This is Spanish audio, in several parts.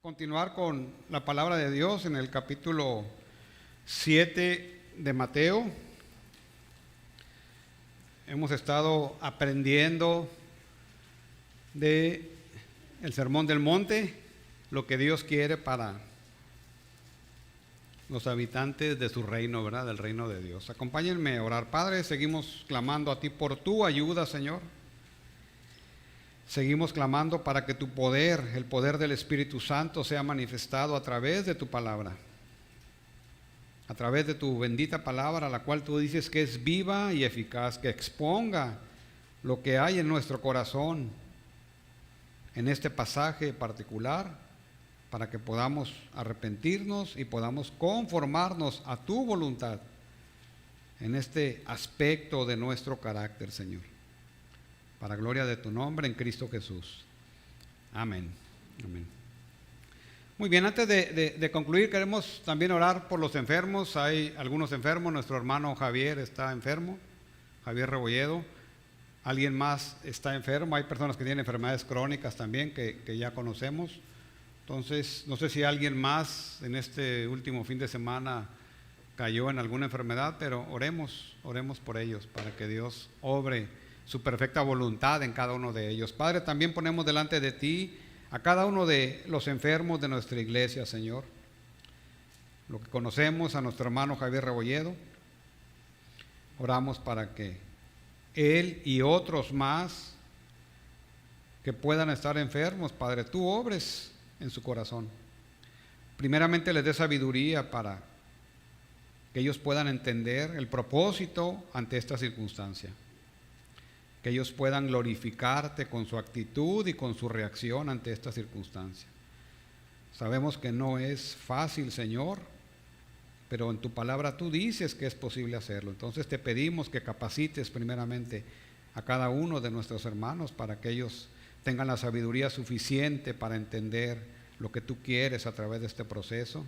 continuar con la palabra de Dios en el capítulo 7 de Mateo. Hemos estado aprendiendo de el Sermón del Monte, lo que Dios quiere para los habitantes de su reino, ¿verdad? Del reino de Dios. Acompáñenme a orar. Padre, seguimos clamando a ti por tu ayuda, Señor. Seguimos clamando para que tu poder, el poder del Espíritu Santo, sea manifestado a través de tu palabra. A través de tu bendita palabra, la cual tú dices que es viva y eficaz, que exponga lo que hay en nuestro corazón en este pasaje particular, para que podamos arrepentirnos y podamos conformarnos a tu voluntad en este aspecto de nuestro carácter, Señor. Para gloria de tu nombre en Cristo Jesús. Amén. Amén. Muy bien, antes de concluir, queremos también orar por los enfermos. Hay algunos enfermos. Nuestro hermano Javier está enfermo, Javier Rebolledo. Alguien más está enfermo. Hay personas que tienen enfermedades crónicas también que ya conocemos. Entonces, no sé si alguien más en este último fin de semana cayó en alguna enfermedad, pero oremos por ellos para que Dios obre su perfecta voluntad en cada uno de ellos. Padre, también ponemos delante de ti a cada uno de los enfermos de nuestra iglesia, Señor. Lo que conocemos a nuestro hermano Javier Rebolledo, oramos para que él y otros más que puedan estar enfermos, Padre, tú obres en su corazón. Primeramente les dé sabiduría para que ellos puedan entender el propósito ante esta circunstancia. Que ellos puedan glorificarte con su actitud y con su reacción ante esta circunstancia. Sabemos que no es fácil, Señor, pero en tu palabra tú dices que es posible hacerlo. Entonces te pedimos que capacites primeramente a cada uno de nuestros hermanos para que ellos tengan la sabiduría suficiente para entender lo que tú quieres a través de este proceso,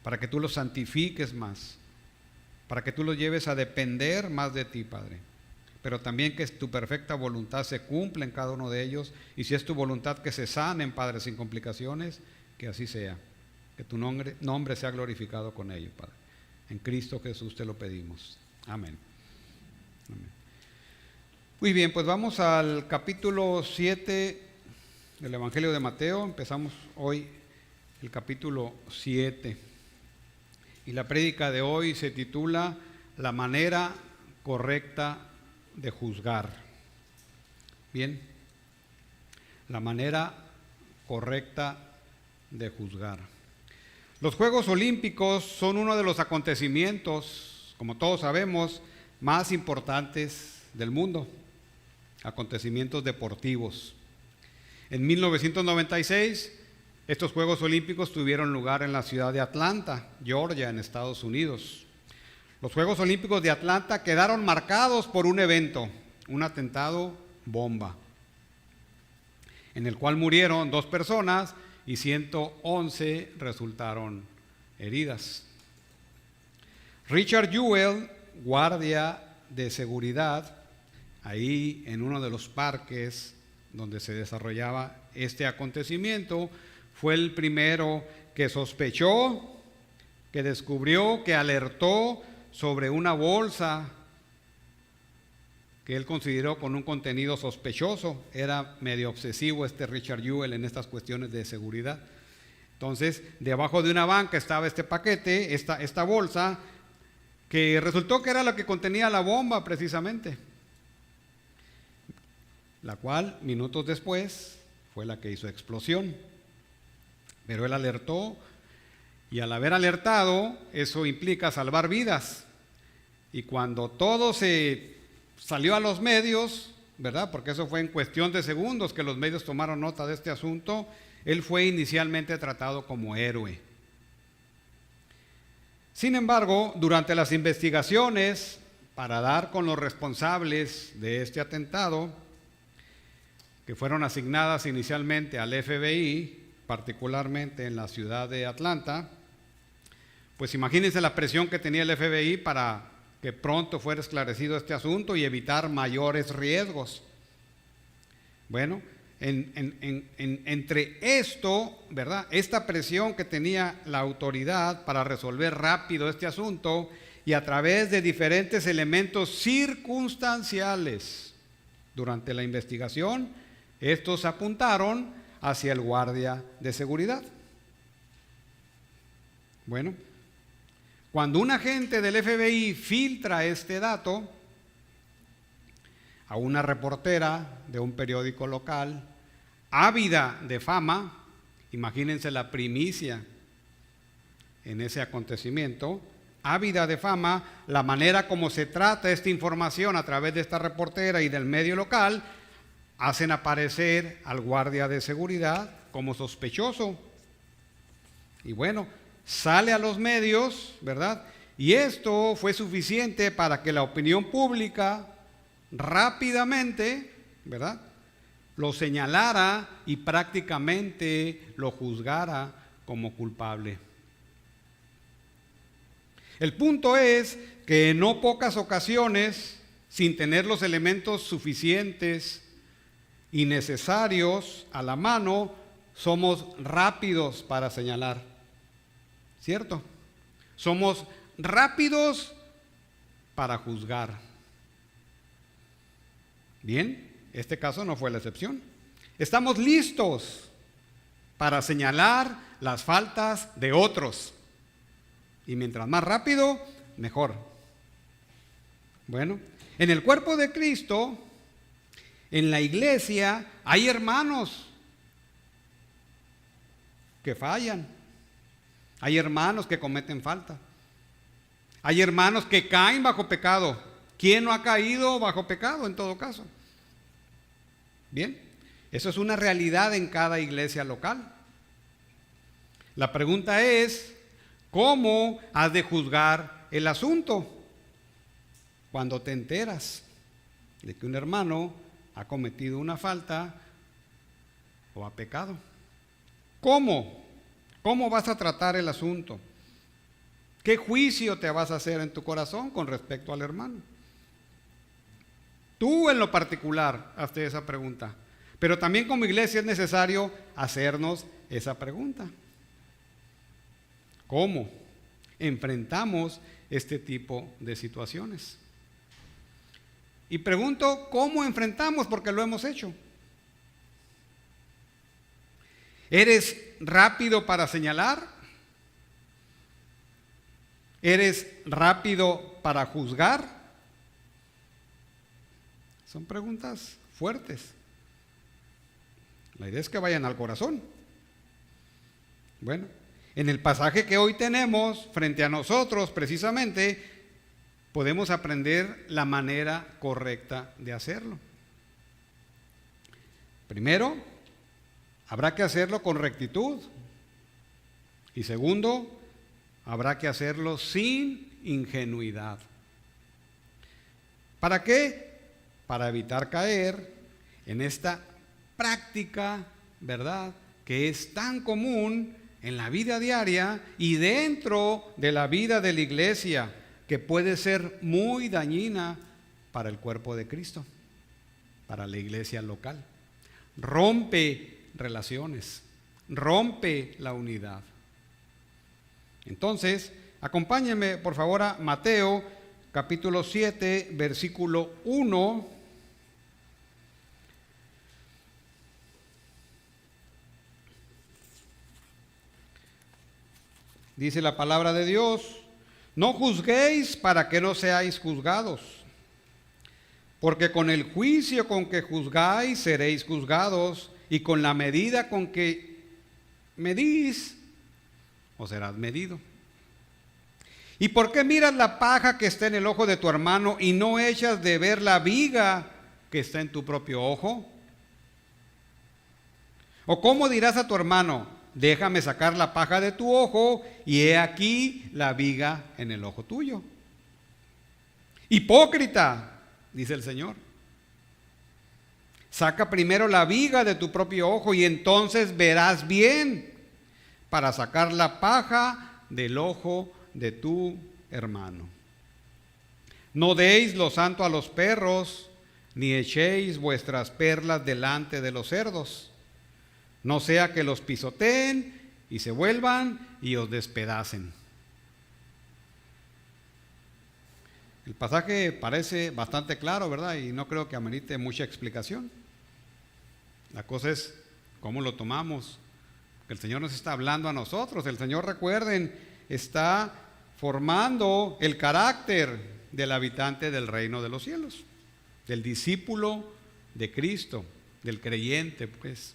para que tú los santifiques más, para que tú los lleves a depender más de ti, Padre. Pero también que tu perfecta voluntad se cumpla en cada uno de ellos, y si es tu voluntad que se sanen, Padre, sin complicaciones, que así sea, que tu nombre sea glorificado con ellos, Padre. En Cristo Jesús te lo pedimos. Amén. Amén. Muy bien, pues vamos al capítulo 7 del Evangelio de Mateo. Empezamos hoy el capítulo 7, y la prédica de hoy se titula La manera correcta de juzgar. Bien, la manera correcta de juzgar. Los Juegos Olímpicos son uno de los acontecimientos, como todos sabemos, más importantes del mundo, acontecimientos deportivos. En 1996, estos Juegos Olímpicos tuvieron lugar en la ciudad de Atlanta, Georgia, en Estados Unidos. Los Juegos Olímpicos de Atlanta quedaron marcados por un evento, un atentado bomba, en el cual murieron 2 personas y 111 resultaron heridas. Richard Jewell, guardia de seguridad, ahí en uno de los parques donde se desarrollaba este acontecimiento, fue el primero que sospechó, que descubrió, que alertó sobre una bolsa que él consideró con un contenido sospechoso. Era medio obsesivo este Richard Jewell en estas cuestiones de seguridad. Entonces, debajo de una banca estaba este paquete, esta bolsa, que resultó que era la que contenía la bomba precisamente, la cual minutos después fue la que hizo explosión. Pero él alertó, y al haber alertado, eso implica salvar vidas. Y cuando todo se salió a los medios, ¿verdad? Porque eso fue en cuestión de segundos que los medios tomaron nota de este asunto, él fue inicialmente tratado como héroe. Sin embargo, durante las investigaciones para dar con los responsables de este atentado, que fueron asignadas inicialmente al FBI, particularmente en la ciudad de Atlanta, pues imagínense la presión que tenía el FBI para que pronto fuera esclarecido este asunto y evitar mayores riesgos. Bueno, entre esto, ¿verdad? Esta presión que tenía la autoridad para resolver rápido este asunto y a través de diferentes elementos circunstanciales durante la investigación, estos apuntaron hacia el guardia de seguridad. Bueno, cuando un agente del FBI filtra este dato a una reportera de un periódico local, ávida de fama, imagínense la primicia en ese acontecimiento, ávida de fama, la manera como se trata esta información a través de esta reportera y del medio local, hacen aparecer al guardia de seguridad como sospechoso. Y bueno, sale a los medios, ¿verdad? Y esto fue suficiente para que la opinión pública rápidamente, ¿verdad?, lo señalara y prácticamente lo juzgara como culpable. El punto es que en no pocas ocasiones, sin tener los elementos suficientes y necesarios a la mano, somos rápidos para señalar, ¿cierto? Somos rápidos para juzgar. Bien, este caso no fue la excepción. Estamos listos para señalar las faltas de otros. Y mientras más rápido, mejor. Bueno, en el cuerpo de Cristo, en la iglesia, hay hermanos que fallan. Hay hermanos que cometen falta. Hay hermanos que caen bajo pecado. ¿Quién no ha caído bajo pecado en todo caso? Bien, eso es una realidad en cada iglesia local. La pregunta es, ¿cómo has de juzgar el asunto cuando te enteras de que un hermano ha cometido una falta o ha pecado? ¿Cómo? ¿Cómo vas a tratar el asunto? ¿Qué juicio te vas a hacer en tu corazón con respecto al hermano? Tú en lo particular hazte esa pregunta, pero también como iglesia es necesario hacernos esa pregunta. ¿Cómo enfrentamos este tipo de situaciones? Y pregunto, ¿cómo enfrentamos? Porque lo hemos hecho. ¿Eres rápido para señalar? ¿Eres rápido para juzgar? Son preguntas fuertes. La idea es que vayan al corazón. Bueno, en el pasaje que hoy tenemos frente a nosotros, precisamente, podemos aprender la manera correcta de hacerlo. Primero, habrá que hacerlo con rectitud. Y segundo, habrá que hacerlo sin ingenuidad. ¿Para qué? Para evitar caer en esta práctica, ¿verdad?, que es tan común en la vida diaria y dentro de la vida de la iglesia, que puede ser muy dañina para el cuerpo de Cristo, para la iglesia local. Rompe relaciones, rompe la unidad. Entonces, acompáñenme por favor a Mateo capítulo 7, versículo 1. Dice la palabra de Dios: no juzguéis para que no seáis juzgados, porque con el juicio con que juzgáis seréis juzgados, y con la medida con que medís, os serás medido. ¿Y por qué miras la paja que está en el ojo de tu hermano y no echas de ver la viga que está en tu propio ojo? ¿O cómo dirás a tu hermano: déjame sacar la paja de tu ojo, y he aquí la viga en el ojo tuyo? Hipócrita, dice el Señor. Saca primero la viga de tu propio ojo y entonces verás bien para sacar la paja del ojo de tu hermano. No deis lo santo a los perros, ni echéis vuestras perlas delante de los cerdos, no sea que los pisoteen y se vuelvan y os despedacen. El pasaje parece bastante claro, ¿verdad? Y no creo que amerite mucha explicación. La cosa es cómo lo tomamos. El Señor nos está hablando a nosotros. El Señor, recuerden, está formando el carácter del habitante del reino de los cielos, del discípulo de Cristo, del creyente, pues,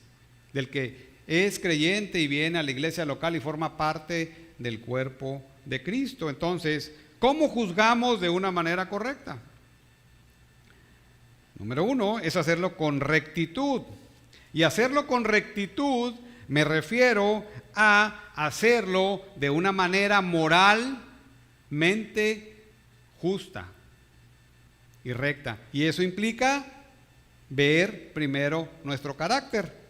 del que es creyente y viene a la iglesia local y forma parte del cuerpo de Cristo. Entonces, ¿cómo juzgamos de una manera correcta? Número 1 es hacerlo con rectitud. Y hacerlo con rectitud me refiero a hacerlo de una manera moralmente justa y recta. Y eso implica ver primero nuestro carácter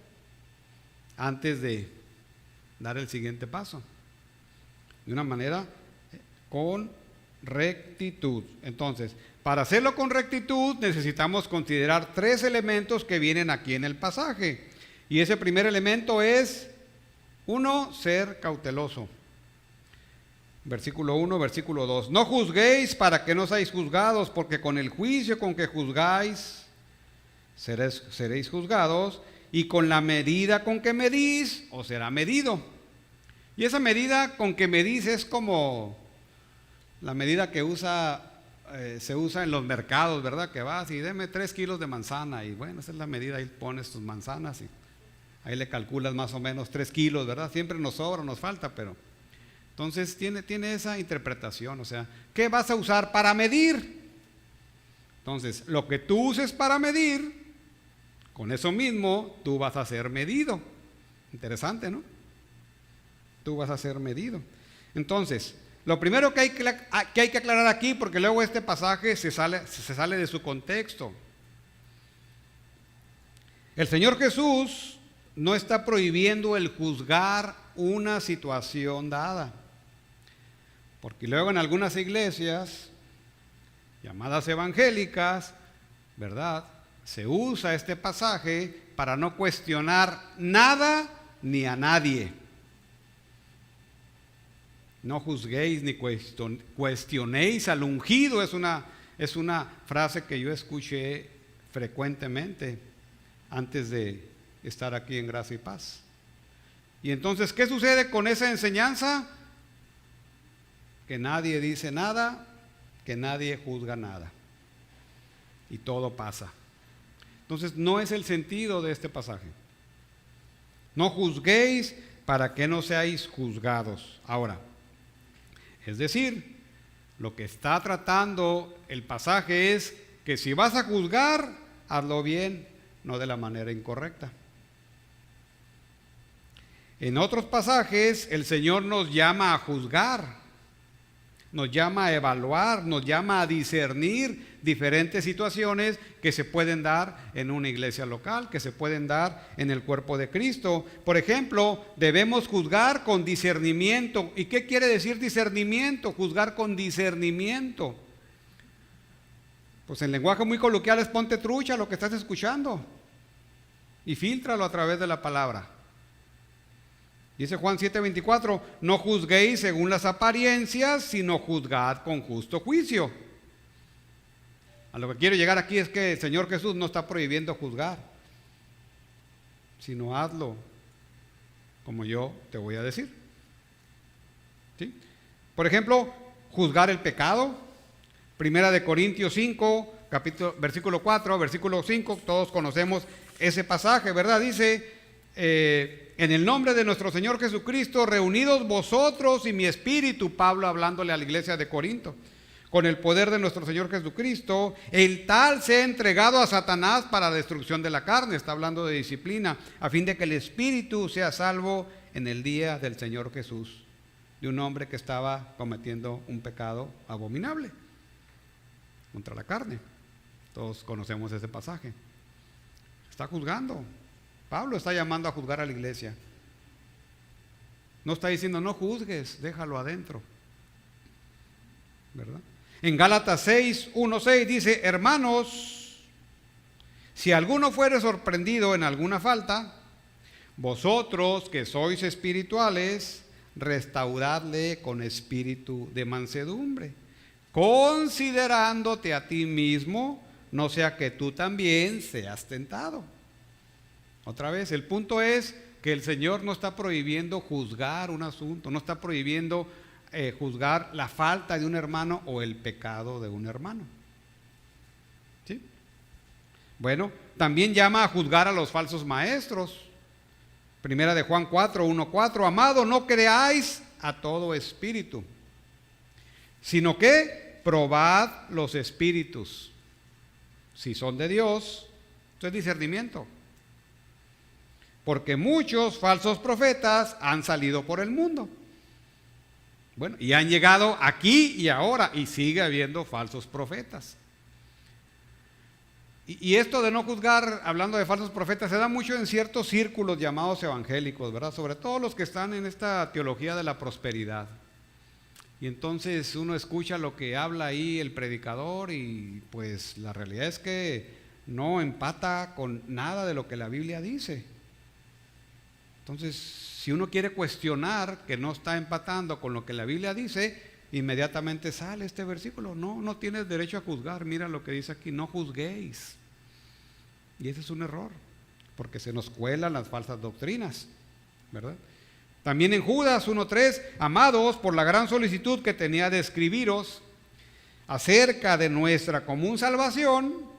antes de dar el siguiente paso. De una manera con rectitud. Entonces, para hacerlo con rectitud necesitamos considerar 3 elementos que vienen aquí en el pasaje. Y ese primer elemento es, 1, ser cauteloso. Versículo 1, versículo 2. No juzguéis para que no seáis juzgados, porque con el juicio con que juzgáis seréis juzgados, y con la medida con que medís os será medido. Y esa medida con que medís es como la medida que se usa en los mercados, ¿verdad? Que vas y deme 3 kilos de manzana, y bueno, esa es la medida, ahí pones tus manzanas y ahí le calculas más o menos 3 kilos, ¿verdad? Siempre nos sobra, nos falta, pero entonces tiene esa interpretación. O sea, ¿qué vas a usar para medir? Entonces, lo que tú uses para medir, con eso mismo tú vas a ser medido. Interesante, ¿no? Tú vas a ser medido. Entonces, lo primero que hay que aclarar aquí, porque luego este pasaje se sale de su contexto. El Señor Jesús no está prohibiendo el juzgar una situación dada. Porque luego en algunas iglesias, llamadas evangélicas, ¿verdad?, se usa este pasaje para no cuestionar nada ni a nadie. No juzguéis ni cuestionéis al ungido, es una frase que yo escuché frecuentemente antes de estar aquí en Gracia y Paz. Y entonces, ¿qué sucede con esa enseñanza? Que nadie dice nada, que nadie juzga nada, y todo pasa. Entonces, no es el sentido de este pasaje. No juzguéis para que no seáis juzgados. Ahora, es decir, lo que está tratando el pasaje es que si vas a juzgar, hazlo bien, no de la manera incorrecta. En otros pasajes, el Señor nos llama a juzgar, nos llama a evaluar, nos llama a discernir diferentes situaciones que se pueden dar en una iglesia local, que se pueden dar en el cuerpo de Cristo. Por ejemplo, debemos juzgar con discernimiento. ¿Y qué quiere decir discernimiento? Juzgar con discernimiento. Pues en lenguaje muy coloquial es ponte trucha lo que estás escuchando y fíltralo a través de la palabra. Dice Juan 7:24, no juzguéis según las apariencias, sino juzgad con justo juicio. A lo que quiero llegar aquí es que el Señor Jesús no está prohibiendo juzgar, sino hazlo como yo te voy a decir. ¿Sí? Por ejemplo, juzgar el pecado. Primera de Corintios 5, versículo 4, versículo 5, todos conocemos ese pasaje, ¿verdad? Dice, en el nombre de nuestro Señor Jesucristo, reunidos vosotros y mi espíritu, Pablo hablándole a la iglesia de Corinto, con el poder de nuestro Señor Jesucristo, el tal sea entregado a Satanás para la destrucción de la carne, está hablando de disciplina, a fin de que el espíritu sea salvo en el día del Señor Jesús, de un hombre que estaba cometiendo un pecado abominable contra la carne. Todos conocemos ese pasaje. Está juzgando. Pablo está llamando a juzgar a la iglesia. No está diciendo no juzgues, déjalo adentro, ¿verdad? En Gálatas 6:1-6 dice, hermanos, no os juzguéis unos a otros, mas juzgaos unos a otros. ¿Sí? Por ejemplo, juzgar el pecado. 1 Timoteo 4:14 dice, hermanos, no Si alguno fuere sorprendido en alguna falta, vosotros que sois espirituales, restauradle con espíritu de mansedumbre, considerándote a ti mismo, no sea que tú también seas tentado. Otra vez, el punto es que el Señor no está prohibiendo juzgar un asunto, no está prohibiendo juzgar la falta de un hermano o el pecado de un hermano. ¿Sí? Bueno, también llama a juzgar a los falsos maestros. Primera de Juan 4, 1, 4. Amado, no creáis a todo espíritu, sino que probad los espíritus. Si son de Dios, esto es discernimiento. Porque muchos falsos profetas han salido por el mundo. Bueno, y han llegado aquí y ahora, y sigue habiendo falsos profetas. Y esto de no juzgar, hablando de falsos profetas, se da mucho en ciertos círculos llamados evangélicos, ¿verdad? Sobre todo los que están en esta teología de la prosperidad. Y entonces uno escucha lo que habla ahí el predicador y pues la realidad es que no empata con nada de lo que la Biblia dice. Entonces, si uno quiere cuestionar que no está empatando con lo que la Biblia dice, inmediatamente sale este versículo. No tienes derecho a juzgar. Mira lo que dice aquí, no juzguéis. Y ese es un error, porque se nos cuelan las falsas doctrinas, ¿verdad? También en Judas 1:3, amados, por la gran solicitud que tenía de escribiros acerca de nuestra común salvación,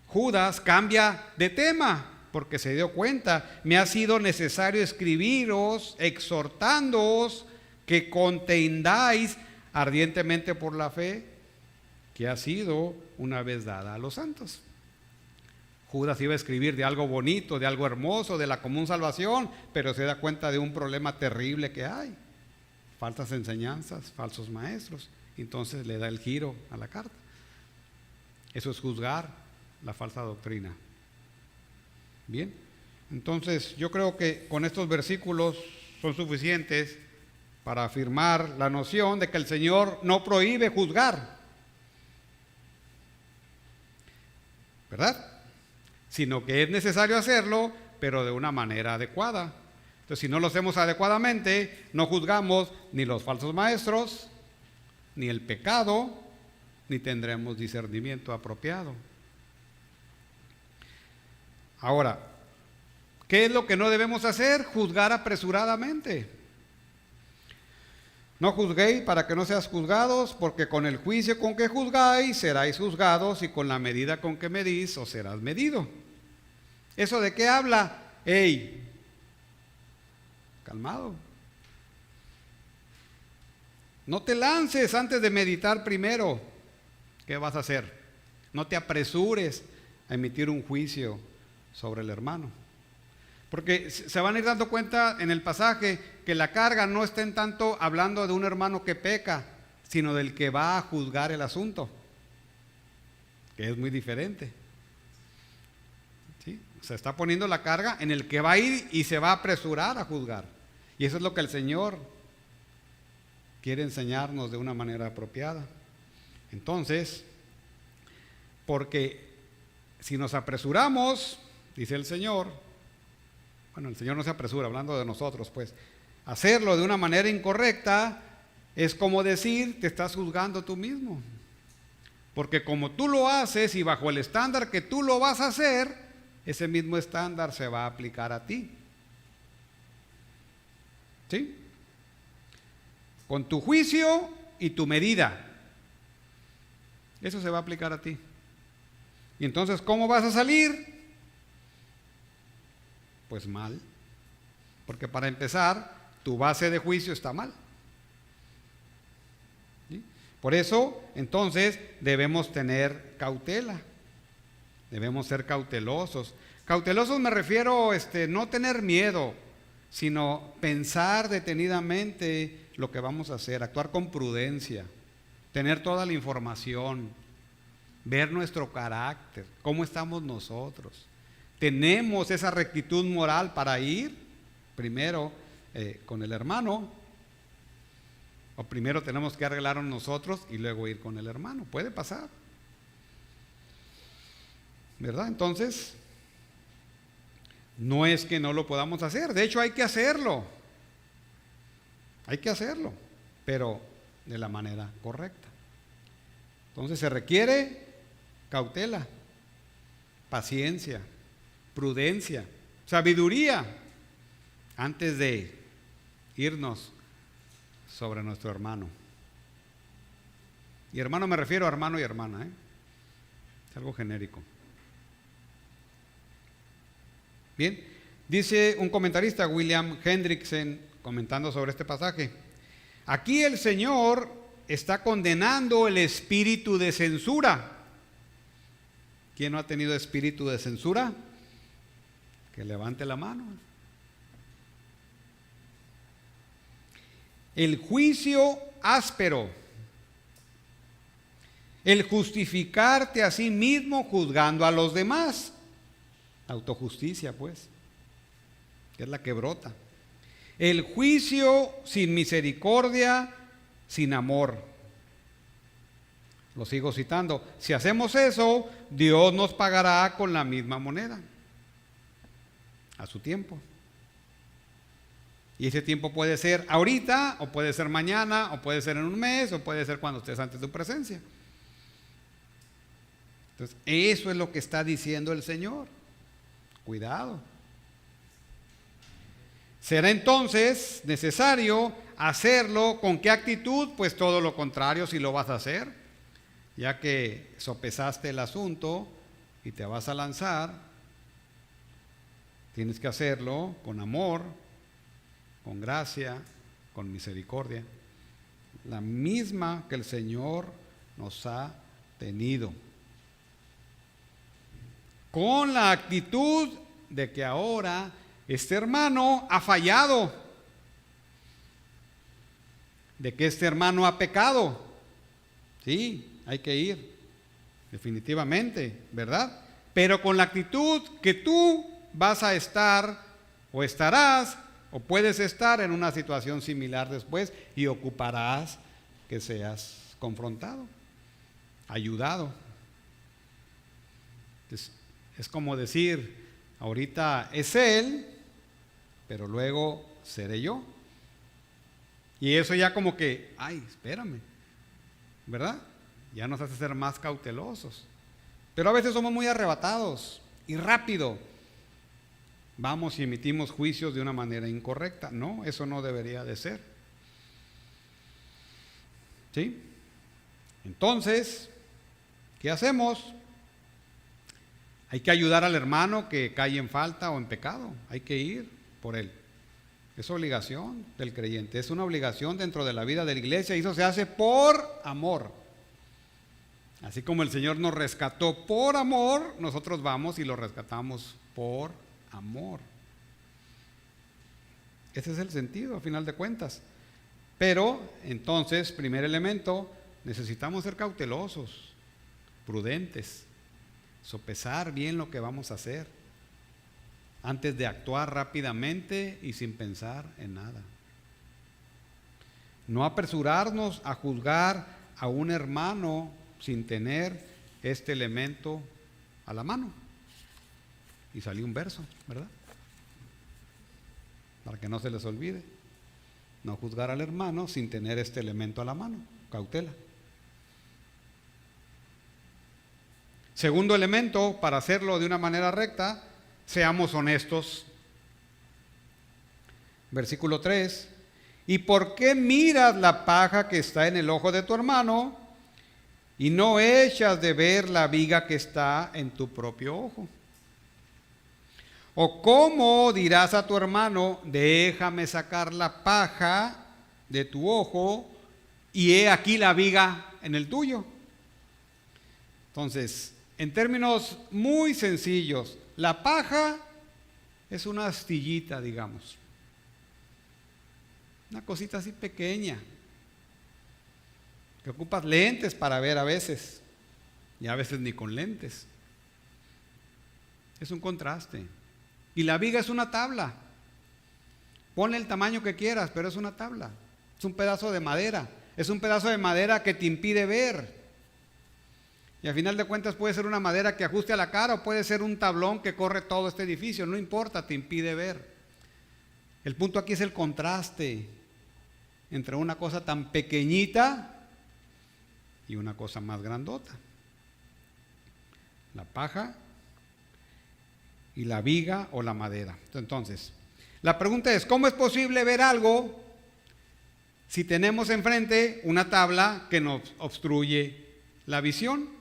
Judas cambia de tema, porque se dio cuenta, me ha sido necesario escribiros, exhortándoos que contendáis ardientemente por la fe que ha sido una vez dada a los santos. Judas iba a escribir de algo bonito, de algo hermoso, de la común salvación, pero se da cuenta de un problema terrible que hay. Falsas enseñanzas, falsos maestros. Entonces le da el giro a la carta. Eso es juzgar la falsa doctrina. Bien, entonces yo creo que con estos versículos son suficientes para afirmar la noción de que el Señor no prohíbe juzgar, ¿verdad? Sino que es necesario hacerlo, pero de una manera adecuada. Entonces, si no lo hacemos adecuadamente, no juzgamos ni los falsos maestros, ni el pecado, ni tendremos discernimiento apropiado. Ahora, ¿qué es lo que no debemos hacer? Juzgar apresuradamente. No juzguéis para que no seas juzgados, porque con el juicio con que juzgáis seráis juzgados, y con la medida con que medís os serás medido. ¿Eso de qué habla? ¡Ey! Calmado. No te lances antes de meditar primero. ¿Qué vas a hacer? No te apresures a emitir un juicio sobre el hermano. Porque se van a ir dando cuenta en el pasaje que la carga no está en tanto hablando de un hermano que peca, sino del que va a juzgar el asunto, que es muy diferente. ¿Sí? Se está poniendo la carga en el que va a ir y se va a apresurar a juzgar. Y eso es lo que el Señor quiere enseñarnos de una manera apropiada. Entonces, porque si nos apresuramos, dice el Señor, bueno, el Señor no se apresura, hablando de nosotros, pues, hacerlo de una manera incorrecta es como decir, te estás juzgando tú mismo. Porque como tú lo haces y bajo el estándar que tú lo vas a hacer, ese mismo estándar se va a aplicar a ti. ¿Sí? Con tu juicio y tu medida. Eso se va a aplicar a ti. Y entonces, ¿cómo vas a salir? Pues mal. Porque para empezar, tu base de juicio está mal. ¿Sí? Por eso, entonces, debemos tener cautela. Debemos ser cautelosos. Cautelosos me refiero, no tener miedo, sino pensar detenidamente lo que vamos a hacer, actuar con prudencia, tener toda la información, ver nuestro carácter, cómo estamos nosotros. Tenemos esa rectitud moral para ir primero con el hermano, o primero tenemos que arreglarnos nosotros y luego ir con el hermano. Puede pasar. ¿verdad? Entonces, no es que no lo podamos hacer, de hecho hay que hacerlo, pero de la manera correcta. Entonces se requiere cautela, paciencia, prudencia, sabiduría, antes de irnos sobre nuestro hermano. Y hermano me refiero a hermano y hermana, es algo genérico. Bien, dice un comentarista, William Hendrickson, comentando sobre este pasaje: aquí el Señor está condenando el espíritu de censura. ¿Quién no ha tenido espíritu de censura? Que levante la mano. El juicio áspero, el justificarte a sí mismo juzgando a los demás. Autojusticia, pues, que es la que brota. El juicio sin misericordia, sin amor. Lo sigo citando. Si hacemos eso, Dios nos pagará con la misma moneda, a su tiempo. Y ese tiempo puede ser ahorita, o puede ser mañana, o puede ser en un mes, o puede ser cuando estés ante tu presencia. Entonces, eso es lo que está diciendo el Señor. Cuidado. Será entonces necesario hacerlo. ¿Con qué actitud? Pues todo lo contrario si lo vas a hacer. Ya que sopesaste el asunto y te vas a lanzar, tienes que hacerlo con amor, con gracia, con misericordia. La misma que el Señor nos ha tenido. Con la actitud de que ahora este hermano ha fallado, de que este hermano ha pecado. Sí, hay que ir, definitivamente, ¿verdad? Pero con la actitud que tú vas a estar, o estarás, o puedes estar en una situación similar después, y ocuparás que seas confrontado, ayudado. Es como decir, ahorita es él, pero luego seré yo. Y eso ya como que, ay, espérame, ¿verdad? Ya nos hace ser más cautelosos. Pero a veces somos muy arrebatados y rápido vamos y emitimos juicios de una manera incorrecta. No, eso no debería de ser. ¿Sí? Entonces, ¿qué hacemos? Hay que ayudar al hermano que cae en falta o en pecado. Hay que ir por él. Es obligación del creyente. Es una obligación dentro de la vida de la iglesia. Y eso se hace por amor. Así como el Señor nos rescató por amor, nosotros vamos y lo rescatamos por amor. Ese es el sentido, a final de cuentas. Pero, entonces, primer elemento, necesitamos ser cautelosos, prudentes, sopesar bien lo que vamos a hacer, antes de actuar rápidamente y sin pensar en nada. No apresurarnos a juzgar a un hermano sin tener este elemento a la mano. Y salió un verso, ¿verdad? Para que no se les olvide. No juzgar al hermano sin tener este elemento a la mano. Cautela. Segundo elemento, para hacerlo de una manera recta, seamos honestos. Versículo 3. ¿Y por qué miras la paja que está en el ojo de tu hermano y no echas de ver la viga que está en tu propio ojo? ¿O cómo dirás a tu hermano, déjame sacar la paja de tu ojo y he aquí la viga en el tuyo? Entonces, en términos muy sencillos, la paja es una astillita, digamos. Una cosita así pequeña, que ocupas lentes para ver a veces, y a veces ni con lentes. Es un contraste. Y la viga es una tabla. Ponle el tamaño que quieras, pero es una tabla. Es un pedazo de madera. Es un pedazo de madera que te impide ver. Y al final de cuentas puede ser una madera que ajuste a la cara o puede ser un tablón que corre todo este edificio. No importa, te impide ver. El punto aquí es el contraste entre una cosa tan pequeñita y una cosa más grandota. La paja y la viga o la madera. Entonces, la pregunta es, ¿cómo es posible ver algo si tenemos enfrente una tabla que nos obstruye la visión?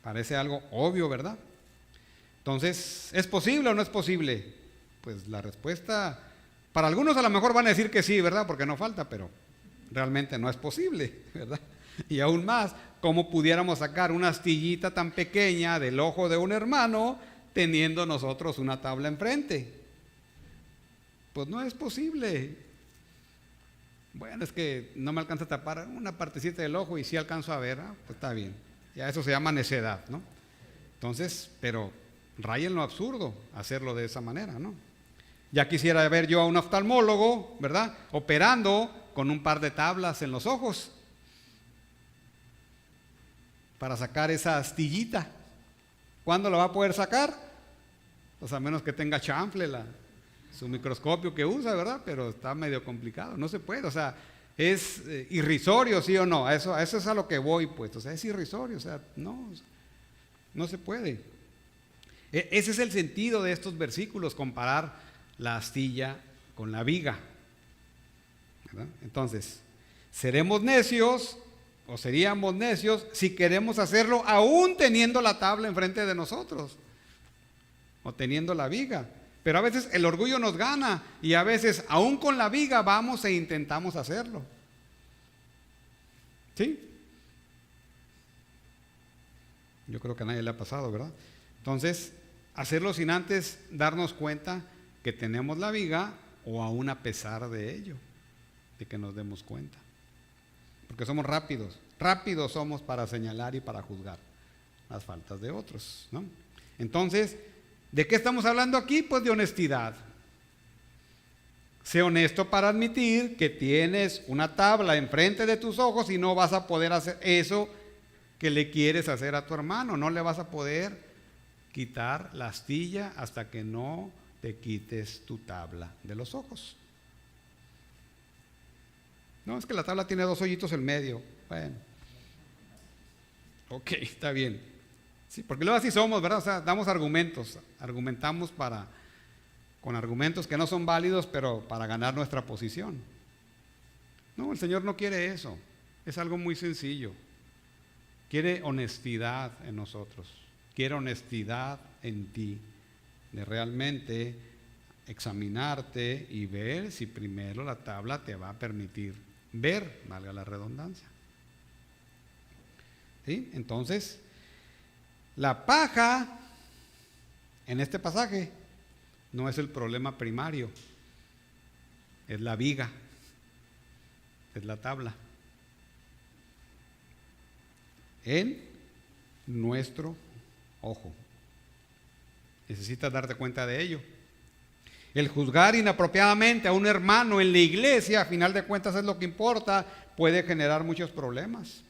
Parece algo obvio, ¿verdad? Entonces, ¿es posible o no es posible? Pues la respuesta, para algunos a lo mejor van a decir que sí, ¿verdad? Porque no falta, pero realmente no es posible, ¿verdad? Y aún más, ¿cómo pudiéramos sacar una astillita tan pequeña del ojo de un hermano teniendo nosotros una tabla enfrente? Pues no es posible. Bueno, es que no me alcanza a tapar una partecita del ojo y sí alcanzo a ver, pues está bien. Ya eso se llama necedad, ¿no? Entonces, pero raya en lo absurdo hacerlo de esa manera, ¿no? Ya quisiera ver yo a un oftalmólogo, ¿verdad? Operando con un par de tablas en los ojos para sacar esa astillita. ¿Cuándo la va a poder sacar? Pues a menos que tenga chanfle su microscopio que usa, ¿verdad? Pero está medio complicado, no se puede, o sea, es irrisorio, ¿sí o no? Eso es a lo que voy, pues, o sea, es irrisorio, o sea, no se puede. Ese es el sentido de estos versículos, comparar la astilla con la viga, ¿verdad? Entonces, seremos necios o seríamos necios si queremos hacerlo aún teniendo la tabla enfrente de nosotros o teniendo la viga. Pero a veces el orgullo nos gana y a veces aún con la viga vamos e intentamos hacerlo. ¿Sí? Yo creo que a nadie le ha pasado, ¿verdad? Entonces, hacerlo sin antes darnos cuenta que tenemos la viga o aún a pesar de ello, de que nos demos cuenta. Porque somos rápidos somos para señalar y para juzgar las faltas de otros, ¿no? Entonces, ¿de qué estamos hablando aquí? Pues de honestidad. Sé honesto para admitir que tienes una tabla enfrente de tus ojos y no vas a poder hacer eso que le quieres hacer a tu hermano. No le vas a poder quitar la astilla hasta que no te quites tu tabla de los ojos. No, es que la tabla tiene 2 hoyitos en medio. Bueno, ok, está bien. Sí, porque luego así somos, ¿verdad? O sea, damos argumentamos con argumentos que no son válidos, pero para ganar nuestra posición. No, el Señor no quiere eso. Es algo muy sencillo. Quiere honestidad en nosotros. Quiere honestidad en ti, de realmente examinarte y ver si primero la tabla te va a permitir ver, valga la redundancia. ¿Sí? Entonces, la paja en este pasaje no es el problema primario, es la viga, es la tabla. En nuestro ojo. Necesitas darte cuenta de ello. El juzgar inapropiadamente a un hermano en la iglesia, a final de cuentas es lo que importa, puede generar muchos problemas.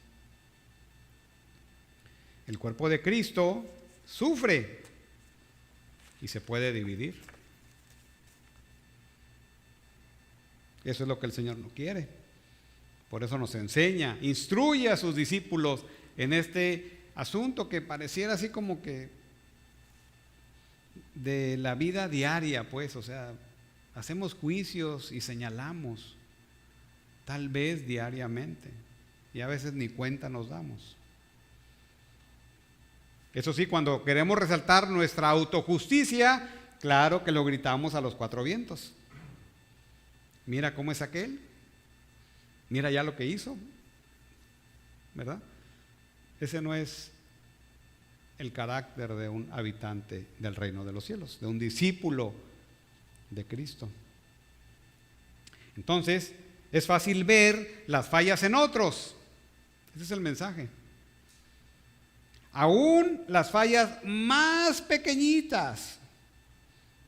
El cuerpo de Cristo sufre y se puede dividir. Eso es lo que el Señor no quiere. Por eso nos enseña, instruye a sus discípulos en este asunto que pareciera así como que de la vida diaria, pues, o sea, hacemos juicios y señalamos, tal vez diariamente, y a veces ni cuenta nos damos. Eso sí, cuando queremos resaltar nuestra autojusticia, claro que lo gritamos a los 4 vientos. Mira cómo es aquel, mira ya lo que hizo, ¿verdad? Ese no es el carácter de un habitante del reino de los cielos, de un discípulo de Cristo. Entonces, es fácil ver las fallas en otros. Ese es el mensaje. Aún las fallas más pequeñitas,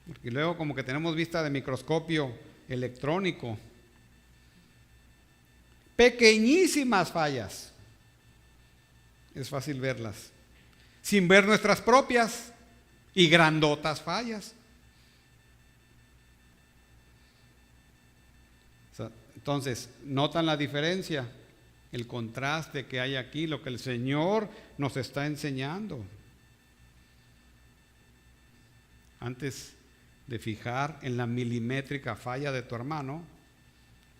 porque luego como que tenemos vista de microscopio electrónico, pequeñísimas fallas, es fácil verlas, sin ver nuestras propias y grandotas fallas. Entonces, ¿notan la diferencia? El contraste que hay aquí, lo que el Señor nos está enseñando. Antes de fijar en la milimétrica falla de tu hermano,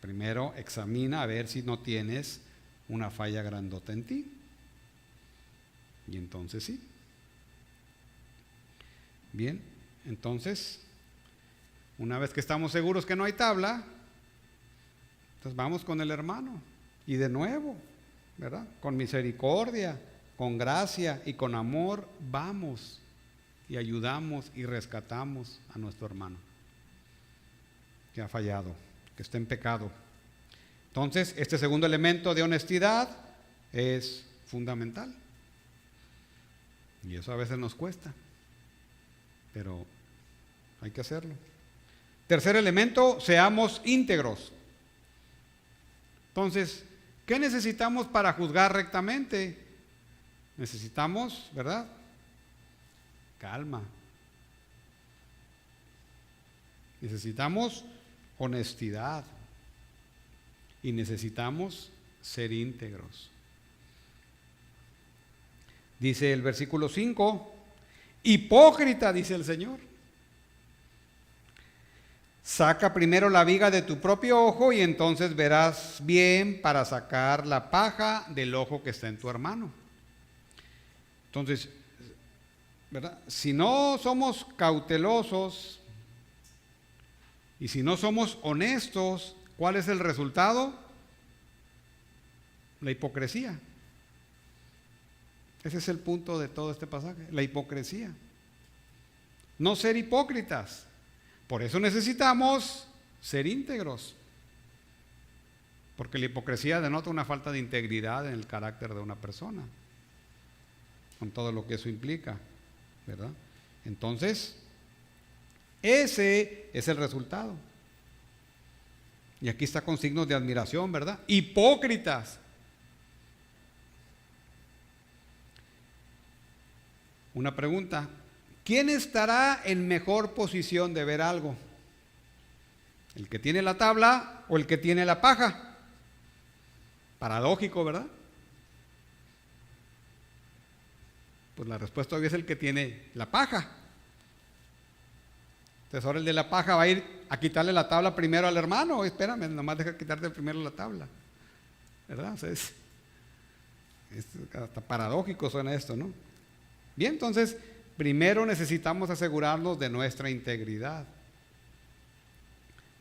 primero examina a ver si no tienes una falla grandota en ti. Y entonces sí. Bien, entonces, una vez que estamos seguros que no hay tabla, entonces vamos con el hermano. Y de nuevo, ¿verdad? Con misericordia, con gracia y con amor, vamos y ayudamos y rescatamos a nuestro hermano que ha fallado, que está en pecado. Entonces, este segundo elemento de honestidad es fundamental. Y eso a veces nos cuesta, pero hay que hacerlo. Tercer elemento, seamos íntegros. Entonces, ¿qué necesitamos para juzgar rectamente? Necesitamos, ¿verdad? Calma. Necesitamos honestidad. Y necesitamos ser íntegros. Dice el versículo 5, hipócrita, dice el Señor. Saca primero la viga de tu propio ojo y entonces verás bien para sacar la paja del ojo que está en tu hermano. Entonces, ¿verdad? Si no somos cautelosos y si no somos honestos, ¿cuál es el resultado? La hipocresía. Ese es el punto de todo este pasaje, la hipocresía. No ser hipócritas. Por eso necesitamos ser íntegros. Porque la hipocresía denota una falta de integridad en el carácter de una persona, con todo lo que eso implica, ¿verdad? Entonces, ese es el resultado. Y aquí está con signos de admiración, ¿verdad? Hipócritas. Una pregunta. ¿Quién estará en mejor posición de ver algo? ¿El que tiene la tabla o el que tiene la paja? Paradójico, ¿verdad? Pues la respuesta obvia es el que tiene la paja. Entonces ahora el de la paja va a ir a quitarle la tabla primero al hermano. Espérame, nomás deja quitarte primero la tabla, ¿verdad? O sea, es hasta paradójico suena esto, ¿no? Bien, entonces primero necesitamos asegurarnos de nuestra integridad,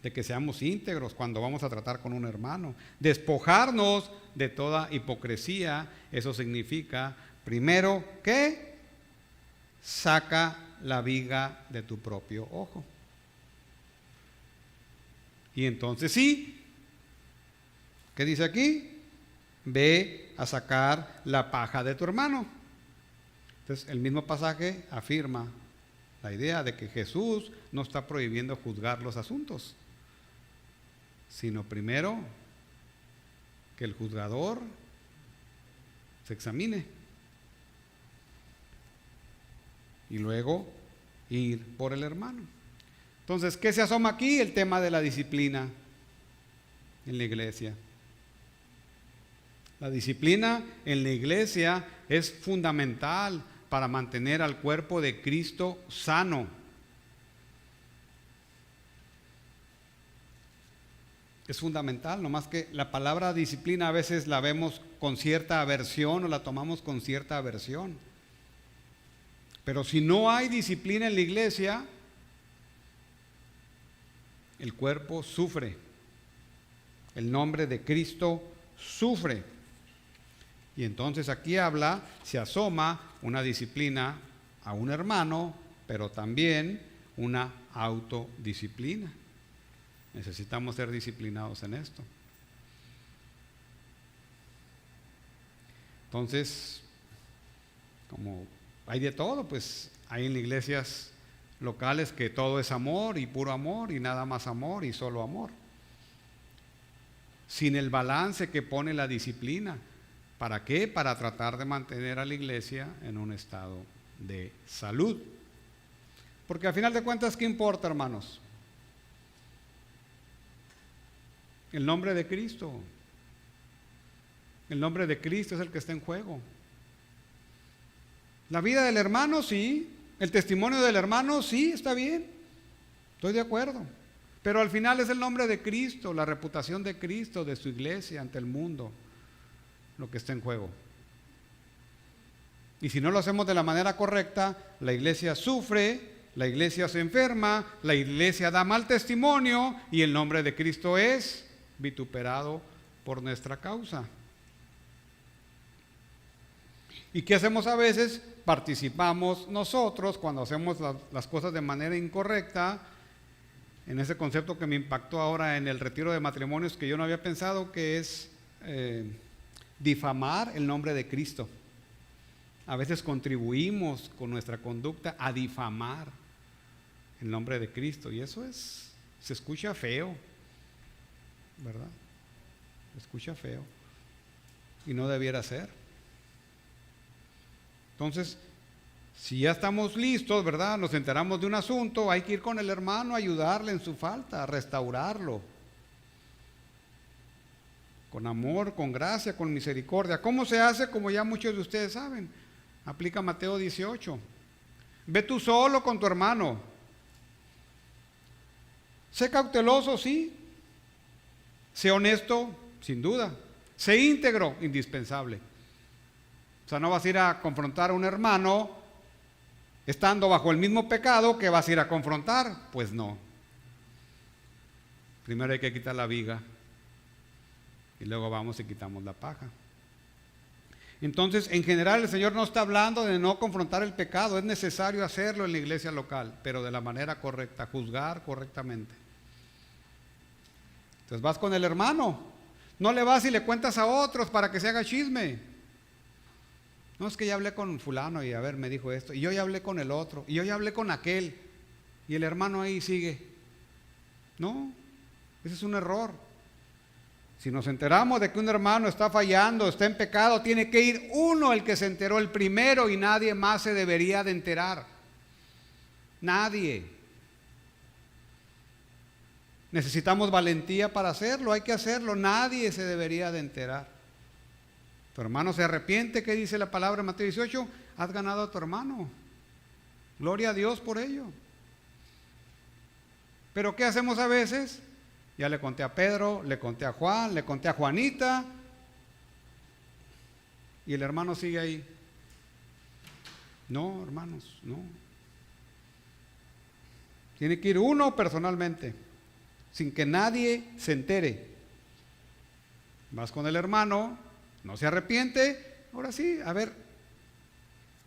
de que seamos íntegros cuando vamos a tratar con un hermano, despojarnos de toda hipocresía. Eso significa, primero, que saca la viga de tu propio ojo. Y entonces sí, ¿qué dice aquí? Ve a sacar la paja de tu hermano. Entonces, el mismo pasaje afirma la idea de que Jesús no está prohibiendo juzgar los asuntos, sino primero que el juzgador se examine y luego ir por el hermano. Entonces, ¿qué se asoma aquí? El tema de la disciplina en la iglesia. La disciplina en la iglesia es fundamental para mantener al cuerpo de Cristo sano. Es fundamental, nomás que la palabra disciplina a veces la vemos con cierta aversión o la tomamos con cierta aversión. Pero si no hay disciplina en la iglesia, el cuerpo sufre. El nombre de Cristo sufre. Y entonces aquí habla, se asoma una disciplina a un hermano, pero también una autodisciplina. Necesitamos ser disciplinados en esto. Entonces, como hay de todo, pues hay en iglesias locales que todo es amor y puro amor y nada más amor y solo amor. Sin el balance que pone la disciplina. ¿Para qué? Para tratar de mantener a la iglesia en un estado de salud. Porque al final de cuentas, ¿qué importa, hermanos? El nombre de Cristo. El nombre de Cristo es el que está en juego. La vida del hermano, sí. El testimonio del hermano, sí, está bien. Estoy de acuerdo. Pero al final es el nombre de Cristo, la reputación de Cristo, de su iglesia ante el mundo, lo que está en juego. Y si no lo hacemos de la manera correcta, la iglesia sufre, la iglesia se enferma, la iglesia da mal testimonio y el nombre de Cristo es vituperado por nuestra causa. ¿Y qué hacemos a veces? Participamos nosotros cuando hacemos las cosas de manera incorrecta, en ese concepto que me impactó ahora en el retiro de matrimonios, que yo no había pensado, que es difamar el nombre de Cristo. A veces contribuimos con nuestra conducta a difamar el nombre de Cristo, y eso se escucha feo, ¿verdad? Se escucha feo y no debiera ser. Entonces, si ya estamos listos, ¿verdad? Nos enteramos de un asunto, hay que ir con el hermano a ayudarle en su falta, a restaurarlo. Con amor, con gracia, con misericordia. ¿Cómo se hace? Como ya muchos de ustedes saben. Aplica Mateo 18. Ve tú solo con tu hermano. Sé cauteloso, sí. Sé honesto, sin duda. Sé íntegro, indispensable. O sea, no vas a ir a confrontar a un hermano estando bajo el mismo pecado que vas a ir a confrontar. Pues no. Primero hay que quitar la viga y luego vamos y quitamos la paja. Entonces, en general, el Señor no está hablando de no confrontar el pecado. Es necesario hacerlo en la iglesia local, pero de la manera correcta, juzgar correctamente. Entonces vas con el hermano. No le vas y le cuentas a otros para que se haga chisme. No, es que ya hablé con fulano y a ver, me dijo esto. Y yo ya hablé con el otro. Y yo ya hablé con aquel. Y el hermano ahí sigue. No, ese es un error. Si nos enteramos de que un hermano está fallando, está en pecado, tiene que ir uno el que se enteró el primero y nadie más se debería de enterar. Nadie. Necesitamos valentía para hacerlo, hay que hacerlo, nadie se debería de enterar. Tu hermano se arrepiente, ¿qué dice la palabra en Mateo 18? Has ganado a tu hermano. Gloria a Dios por ello. Pero ¿qué hacemos a veces? Ya le conté a Pedro, le conté a Juan, le conté a Juanita, y el hermano sigue ahí. No, hermanos, no. Tiene que ir uno personalmente, sin que nadie se entere. Vas con el hermano, no se arrepiente, ahora sí, a ver,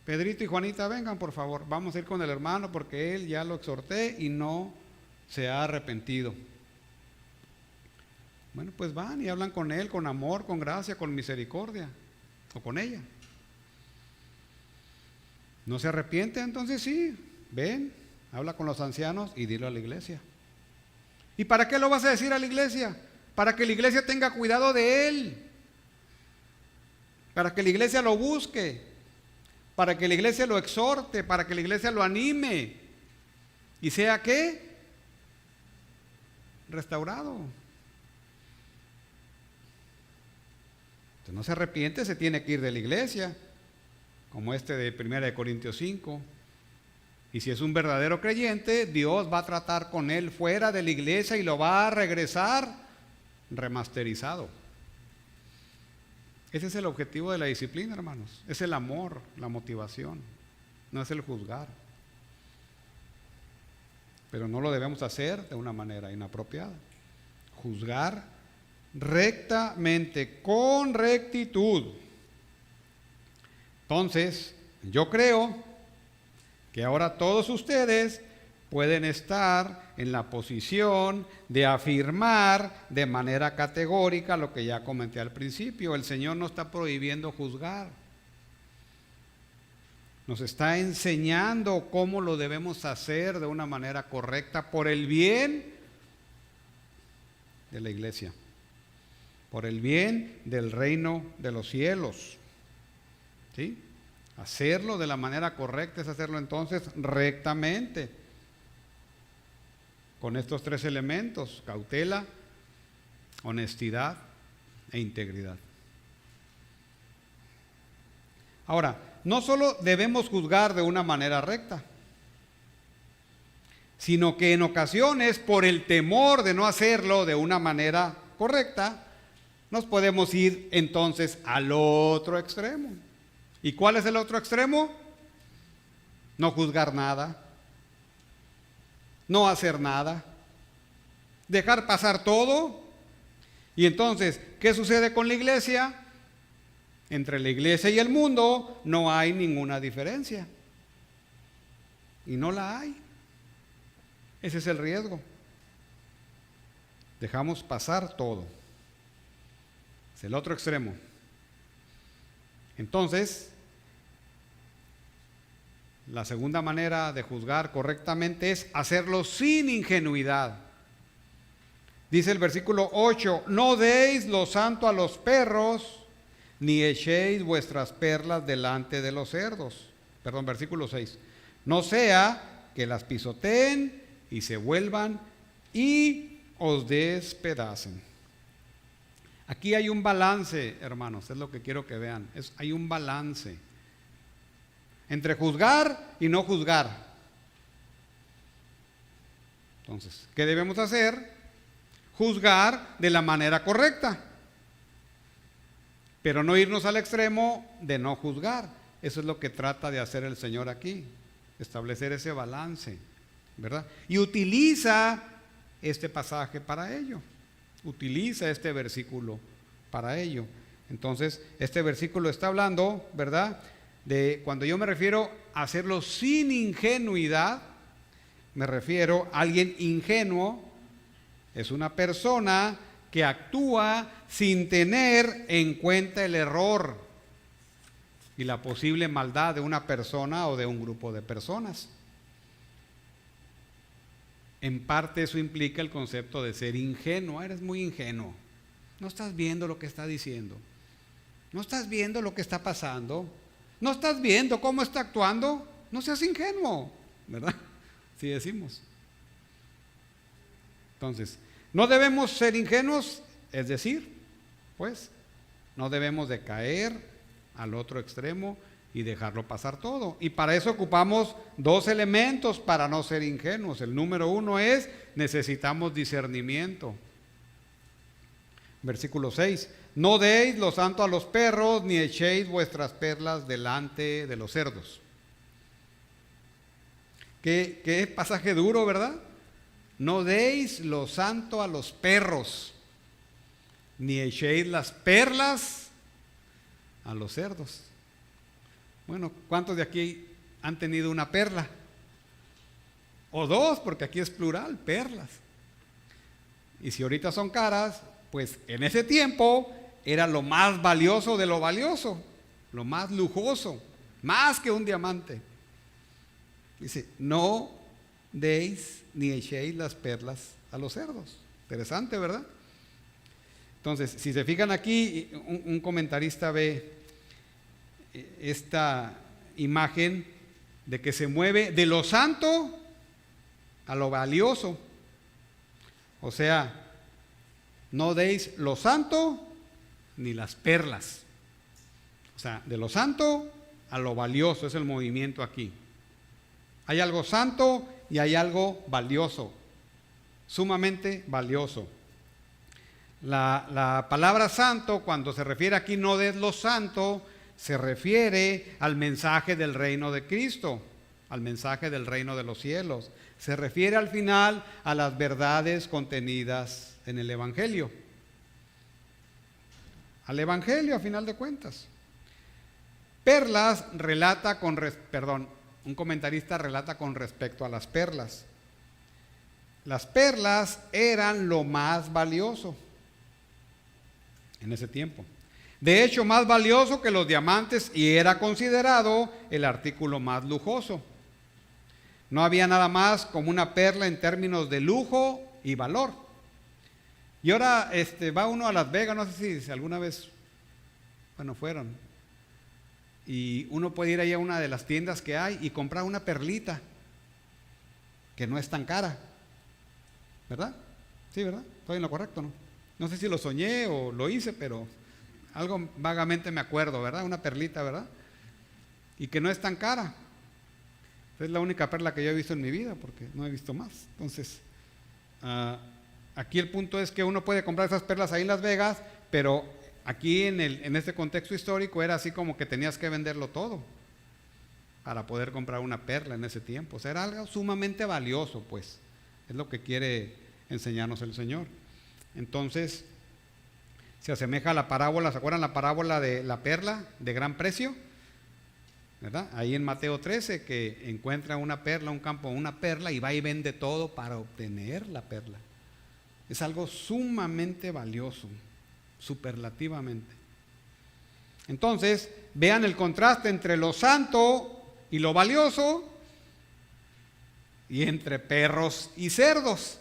Pedrito y Juanita, vengan por favor, vamos a ir con el hermano porque él ya lo exhorté y no se ha arrepentido. Bueno, pues van y hablan con él, con amor, con gracia, con misericordia, o con ella. ¿No se arrepiente? Entonces sí, ven, habla con los ancianos y dilo a la iglesia. ¿Y para qué lo vas a decir a la iglesia? Para que la iglesia tenga cuidado de él, para que la iglesia lo busque, para que la iglesia lo exhorte, para que la iglesia lo anime y sea ¿qué? Restaurado. Entonces no se arrepiente, se tiene que ir de la iglesia, como este de 1 Corintios 5. Y si es un verdadero creyente, Dios va a tratar con él fuera de la iglesia y lo va a regresar remasterizado. Ese es el objetivo de la disciplina, hermanos. Es el amor, la motivación, no es el juzgar. Pero no lo debemos hacer de una manera inapropiada. Juzgar rectamente, con rectitud. Entonces, yo creo que ahora todos ustedes pueden estar en la posición de afirmar de manera categórica lo que ya comenté al principio. El Señor no está prohibiendo juzgar. Nos está enseñando cómo lo debemos hacer de una manera correcta por el bien de la iglesia. por el bien del reino de los cielos. ¿Sí? Hacerlo de la manera correcta es hacerlo entonces rectamente, con estos tres elementos: cautela, honestidad e integridad. Ahora, no solo debemos juzgar de una manera recta, sino que en ocasiones, por el temor de no hacerlo de una manera correcta, nos podemos ir entonces al otro extremo. ¿Y cuál es el otro extremo? No juzgar nada, no hacer nada, dejar pasar todo. Y entonces, ¿qué sucede con la iglesia? Entre la iglesia y el mundo no hay ninguna diferencia. Y no la hay. Ese es el riesgo. Dejamos pasar todo. Es el otro extremo. Entonces, la segunda manera de juzgar correctamente es hacerlo sin ingenuidad. Dice el versículo 8: no deis lo santo a los perros, ni echéis vuestras perlas delante de los cerdos. Perdón, versículo 6. No sea que las pisoteen y se vuelvan y os despedacen. Aquí hay un balance, hermanos, es lo que quiero que vean. Hay un balance entre juzgar y no juzgar. Entonces, ¿qué debemos hacer? Juzgar de la manera correcta, pero no irnos al extremo de no juzgar. Eso es lo que trata de hacer el Señor aquí, establecer ese balance, ¿verdad? Y utiliza este pasaje para ello, utiliza este versículo para ello. Entonces, este versículo está hablando, ¿verdad?, de cuando yo me refiero a hacerlo sin ingenuidad, me refiero a alguien ingenuo. Es una persona que actúa sin tener en cuenta el error y la posible maldad de una persona o de un grupo de personas. En parte eso implica el concepto de ser ingenuo. Eres muy ingenuo. No estás viendo lo que está diciendo. No estás viendo lo que está pasando. No estás viendo cómo está actuando. No seas ingenuo, ¿verdad? Si decimos. Entonces, no debemos ser ingenuos, es decir, pues, no debemos de caer al otro extremo y dejarlo pasar todo. Y para eso ocupamos dos elementos para no ser ingenuos. El número uno es: necesitamos discernimiento. Versículo 6: no deis lo santo a los perros, ni echéis vuestras perlas delante de los cerdos. Qué pasaje duro, ¿verdad? No deis lo santo a los perros, ni echéis las perlas a los cerdos. Bueno, ¿cuántos de aquí han tenido una perla? O dos, porque aquí es plural, perlas. Y si ahorita son caras, pues en ese tiempo era lo más valioso de lo valioso, lo más lujoso, más que un diamante. Dice: no deis ni echéis las perlas a los cerdos. Interesante, ¿verdad? Entonces, si se fijan aquí, un comentarista ve esta imagen de que se mueve de lo santo a lo valioso. O sea, no deis lo santo ni las perlas. O sea, de lo santo a lo valioso es el movimiento aquí. Hay algo santo y hay algo valioso, sumamente valioso. La palabra santo, cuando se refiere aquí, no des lo santo, se refiere al mensaje del reino de Cristo, al mensaje del reino de los cielos. Se refiere al final a las verdades contenidas en el Evangelio. Al Evangelio, a final de cuentas. Perlas relata un comentarista relata con respecto a las perlas. Las perlas eran lo más valioso en ese tiempo. De hecho, más valioso que los diamantes, y era considerado el artículo más lujoso. No había nada más como una perla en términos de lujo y valor. Y ahora va uno a Las Vegas, no sé si alguna vez, bueno, fueron. Y uno puede ir ahí a una de las tiendas que hay y comprar una perlita que no es tan cara, ¿verdad? Sí, ¿verdad? Estoy en lo correcto, ¿no? No sé si lo soñé o lo hice, pero algo vagamente me acuerdo, ¿verdad? Una perlita, ¿verdad? Y que no es tan cara. Es la única perla que yo he visto en mi vida, porque no he visto más. Entonces, aquí el punto es que uno puede comprar esas perlas ahí en Las Vegas, pero aquí en este contexto histórico era así como que tenías que venderlo todo para poder comprar una perla en ese tiempo. O sea, era algo sumamente valioso, pues. Es lo que quiere enseñarnos el Señor. Entonces, se asemeja a la parábola, ¿se acuerdan la parábola de la perla de gran precio? ¿Verdad? Ahí en Mateo 13, que encuentra una perla, un campo, una perla, y va y vende todo para obtener la perla. Es algo sumamente valioso, superlativamente. Entonces, vean el contraste entre lo santo y lo valioso, y entre perros y cerdos.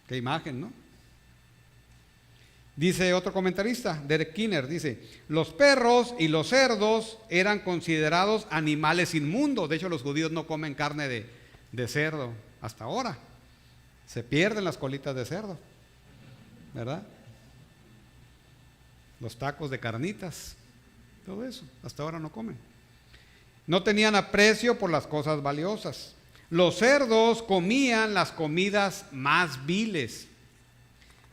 Qué imagen, ¿no? Dice otro comentarista, Derek Kiner, dice, los perros y los cerdos eran considerados animales inmundos. De hecho, los judíos no comen carne de cerdo hasta ahora. Se pierden las colitas de cerdo, ¿verdad? Los tacos de carnitas, todo eso, hasta ahora no comen. No tenían aprecio por las cosas valiosas. Los cerdos comían las comidas más viles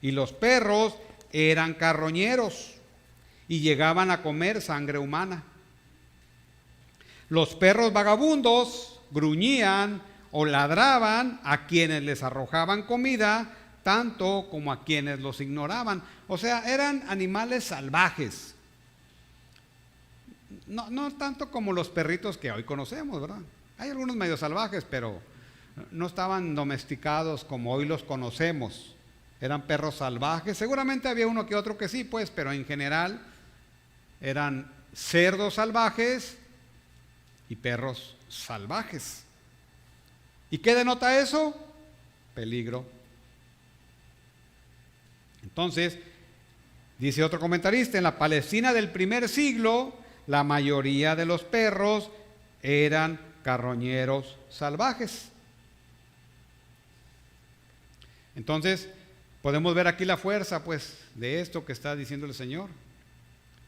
y los perros eran carroñeros y llegaban a comer sangre humana. Los perros vagabundos gruñían o ladraban a quienes les arrojaban comida, tanto como a quienes los ignoraban. O sea, eran animales salvajes. No tanto como los perritos que hoy conocemos, ¿verdad? Hay algunos medio salvajes, pero no estaban domesticados como hoy los conocemos. Eran perros salvajes. Seguramente había uno que otro que sí, pues, pero en general eran cerdos salvajes y perros salvajes. ¿Y qué denota eso? Peligro. Entonces, dice otro comentarista, en la Palestina del primer siglo, la mayoría de los perros eran carroñeros salvajes. Entonces, podemos ver aquí la fuerza, pues, de esto que está diciendo el Señor.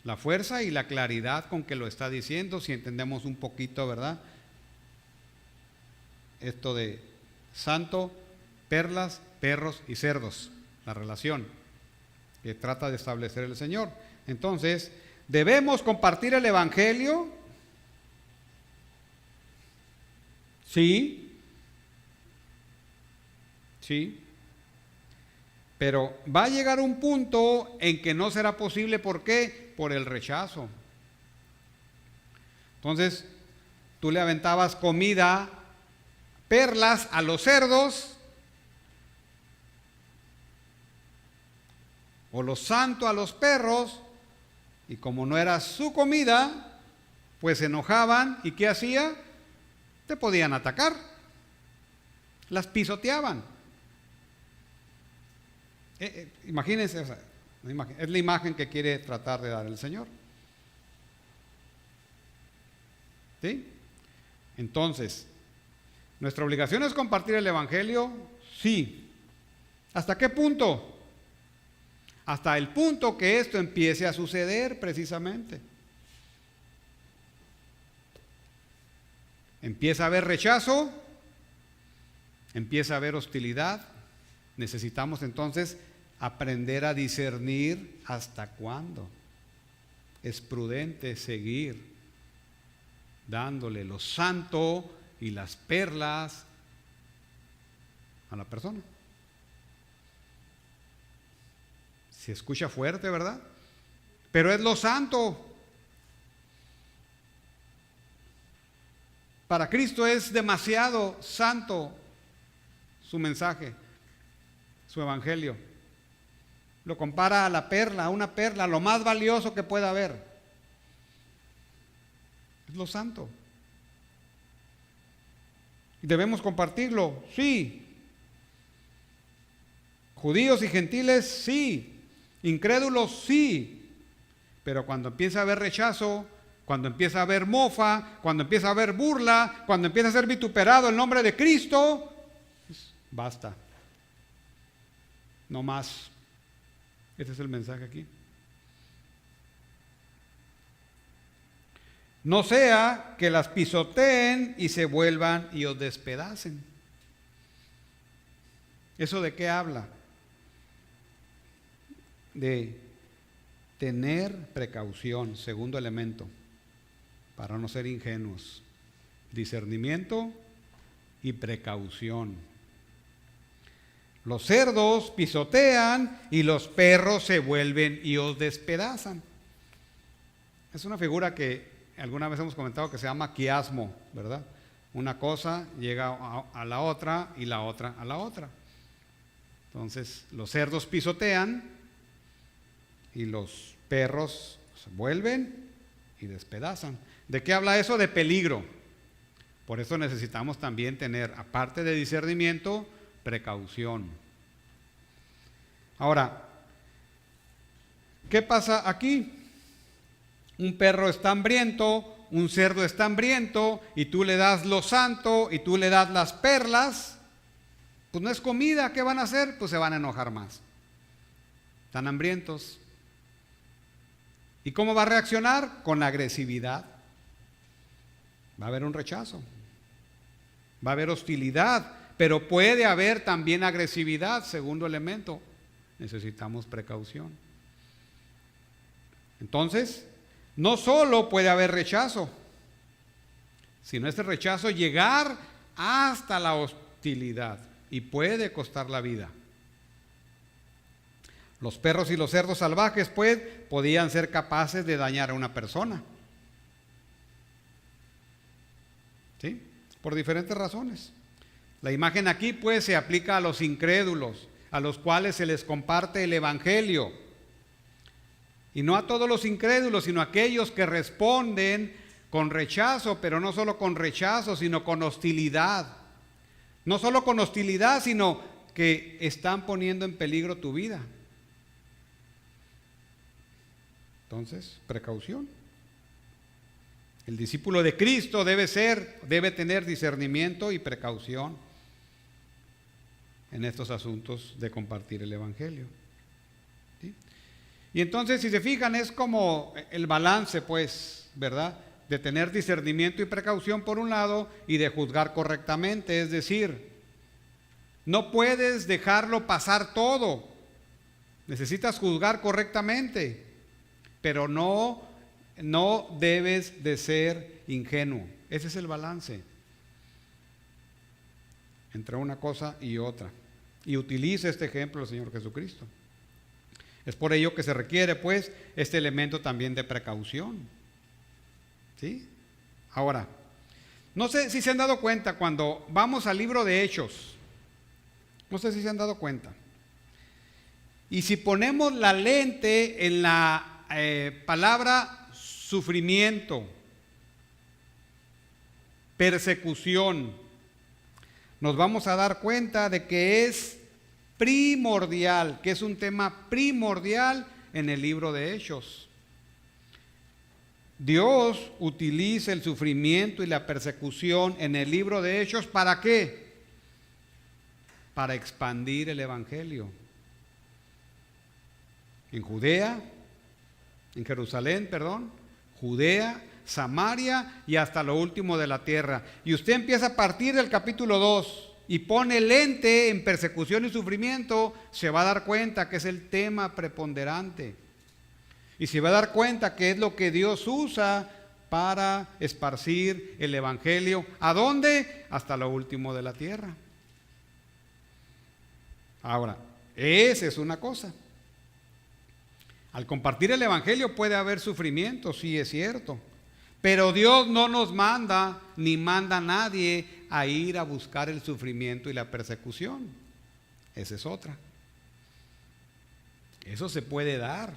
La fuerza y la claridad con que lo está diciendo, si entendemos un poquito, ¿verdad? Esto de santo, perlas, perros y cerdos, la relación que trata de establecer el Señor. Entonces, ¿debemos compartir el Evangelio? Sí. Sí. Pero va a llegar un punto en que no será posible. ¿Por qué? Por el rechazo. Entonces, tú le aventabas comida, perlas a los cerdos, o lo santo a los perros, y como no era su comida, pues se enojaban. ¿Y qué hacía? Te podían atacar. Las pisoteaban. Imagínense, o sea, es la imagen que quiere tratar de dar el Señor. ¿Sí? Entonces, ¿nuestra obligación es compartir el Evangelio? Sí. ¿Hasta qué punto? Hasta el punto que esto empiece a suceder precisamente. Empieza a haber rechazo, empieza a haber hostilidad. Necesitamos entonces aprender a discernir hasta cuándo es prudente seguir dándole lo santo y las perlas a la persona. Se escucha fuerte, ¿verdad? Pero es lo santo. Para Cristo es demasiado santo su mensaje, su evangelio. Lo compara a la perla, a una perla, lo más valioso que pueda haber. Es lo santo. ¿Debemos compartirlo? Sí. Judíos y gentiles, sí. Incrédulos, sí. Pero cuando empieza a haber rechazo, cuando empieza a haber mofa, cuando empieza a haber burla, cuando empieza a ser vituperado el nombre de Cristo, pues, basta. No más. Este es el mensaje aquí. No sea que las pisoteen y se vuelvan y os despedacen. ¿Eso de qué habla? De tener precaución, segundo elemento, para no ser ingenuos. Discernimiento y precaución. Los cerdos pisotean y los perros se vuelven y os despedazan. Es una figura que alguna vez hemos comentado que se llama quiasmo, ¿verdad? Una cosa llega a la otra y la otra a la otra. Entonces, los cerdos pisotean y los perros se vuelven y despedazan. ¿De qué habla eso? De peligro. Por eso necesitamos también tener, aparte de discernimiento, precaución. Ahora, ¿qué pasa aquí? Un perro está hambriento, un cerdo está hambriento, y tú le das lo santo y tú le das las perlas, pues no es comida. ¿Qué van a hacer? Pues se van a enojar más. Están hambrientos. ¿Y cómo va a reaccionar? Con agresividad. Va a haber un rechazo. Va a haber hostilidad, pero puede haber también agresividad. Segundo elemento, necesitamos precaución. Entonces, no solo puede haber rechazo, sino este rechazo llegar hasta la hostilidad y puede costar la vida. Los perros y los cerdos salvajes, pues, podían ser capaces de dañar a una persona. ¿Sí? Por diferentes razones. La imagen aquí, pues, se aplica a los incrédulos, a los cuales se les comparte el evangelio. Y no a todos los incrédulos, sino a aquellos que responden con rechazo, pero no solo con rechazo, sino con hostilidad. No solo con hostilidad, sino que están poniendo en peligro tu vida. Entonces, precaución. El discípulo de Cristo debe tener discernimiento y precaución en estos asuntos de compartir el evangelio. ¿Sí? Y entonces, si se fijan, es como el balance, pues, ¿verdad? De tener discernimiento y precaución por un lado y de juzgar correctamente. Es decir, no puedes dejarlo pasar todo. Necesitas juzgar correctamente, pero no debes de ser ingenuo. Ese es el balance entre una cosa y otra. Y utiliza este ejemplo el Señor Jesucristo. Es por ello que se requiere, pues, este elemento también de precaución. ¿Sí? Ahora, no sé si se han dado cuenta cuando vamos al libro de Hechos. No sé si se han dado cuenta. Y si ponemos la lente en la palabra sufrimiento, persecución, nos vamos a dar cuenta de que es primordial, que es un tema primordial en el libro de Hechos. Dios utiliza el sufrimiento y la persecución en el libro de Hechos, ¿para qué? Para expandir el evangelio. En Jerusalén, Judea, Samaria y hasta lo último de la tierra. Y usted empieza a partir del capítulo 2 y pone lente en persecución y sufrimiento, se va a dar cuenta que es el tema preponderante. Y se va a dar cuenta que es lo que Dios usa para esparcir el evangelio. ¿A dónde? Hasta lo último de la tierra. Ahora, esa es una cosa. Al compartir el evangelio puede haber sufrimiento, sí es cierto. Pero Dios no nos manda, ni manda a nadie a ir a buscar el sufrimiento y la persecución. Esa es otra. Eso se puede dar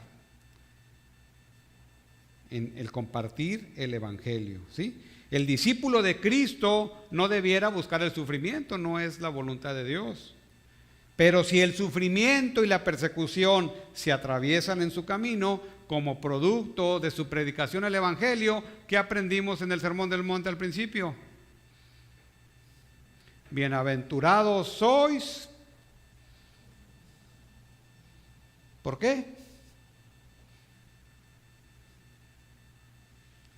en el compartir el evangelio, ¿sí? El discípulo de Cristo no debiera buscar el sufrimiento, no es la voluntad de Dios. Pero si el sufrimiento y la persecución se atraviesan en su camino como producto de su predicación del Evangelio, ¿qué aprendimos en el Sermón del Monte al principio? Bienaventurados sois. ¿Por qué?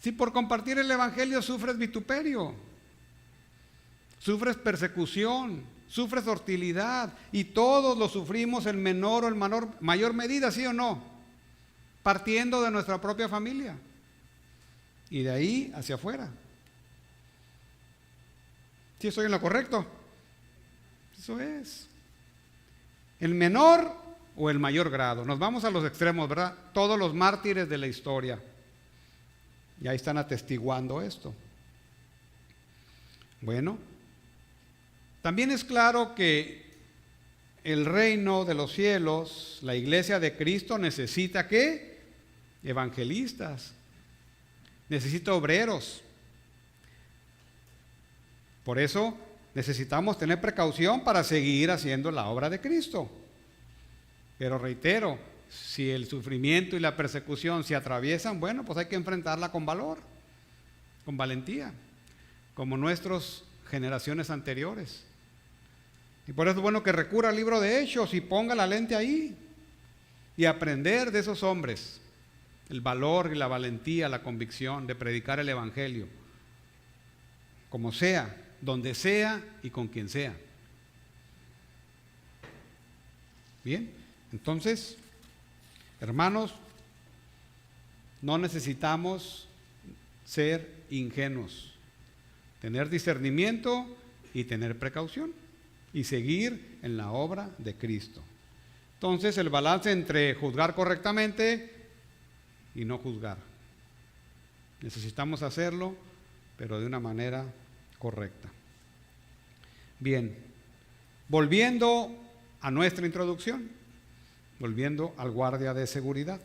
Si por compartir el Evangelio sufres vituperio, sufres persecución, sufres hostilidad, y todos lo sufrimos en menor o en mayor medida, ¿sí o no? Partiendo de nuestra propia familia y de ahí hacia afuera. ¿Sí estoy en lo correcto? Eso es. El menor o el mayor grado. Nos vamos a los extremos, ¿verdad? Todos los mártires de la historia ya están atestiguando esto. Bueno, también es claro que el reino de los cielos, la iglesia de Cristo, necesita ¿qué? Evangelistas, necesita obreros. Por eso necesitamos tener precaución para seguir haciendo la obra de Cristo. Pero reitero, si el sufrimiento y la persecución se atraviesan, bueno, pues hay que enfrentarla con valor, con valentía, como nuestras generaciones anteriores. Y por eso es bueno que recurra al libro de Hechos y ponga la lente ahí y aprender de esos hombres el valor y la valentía, la convicción de predicar el Evangelio, como sea, donde sea y con quien sea. Bien, entonces, hermanos, no necesitamos ser ingenuos, tener discernimiento y tener precaución y seguir en la obra de Cristo. Entonces, el balance entre juzgar correctamente y no juzgar. Necesitamos hacerlo, pero de una manera correcta. Bien, volviendo a nuestra introducción, volviendo al guardia de seguridad.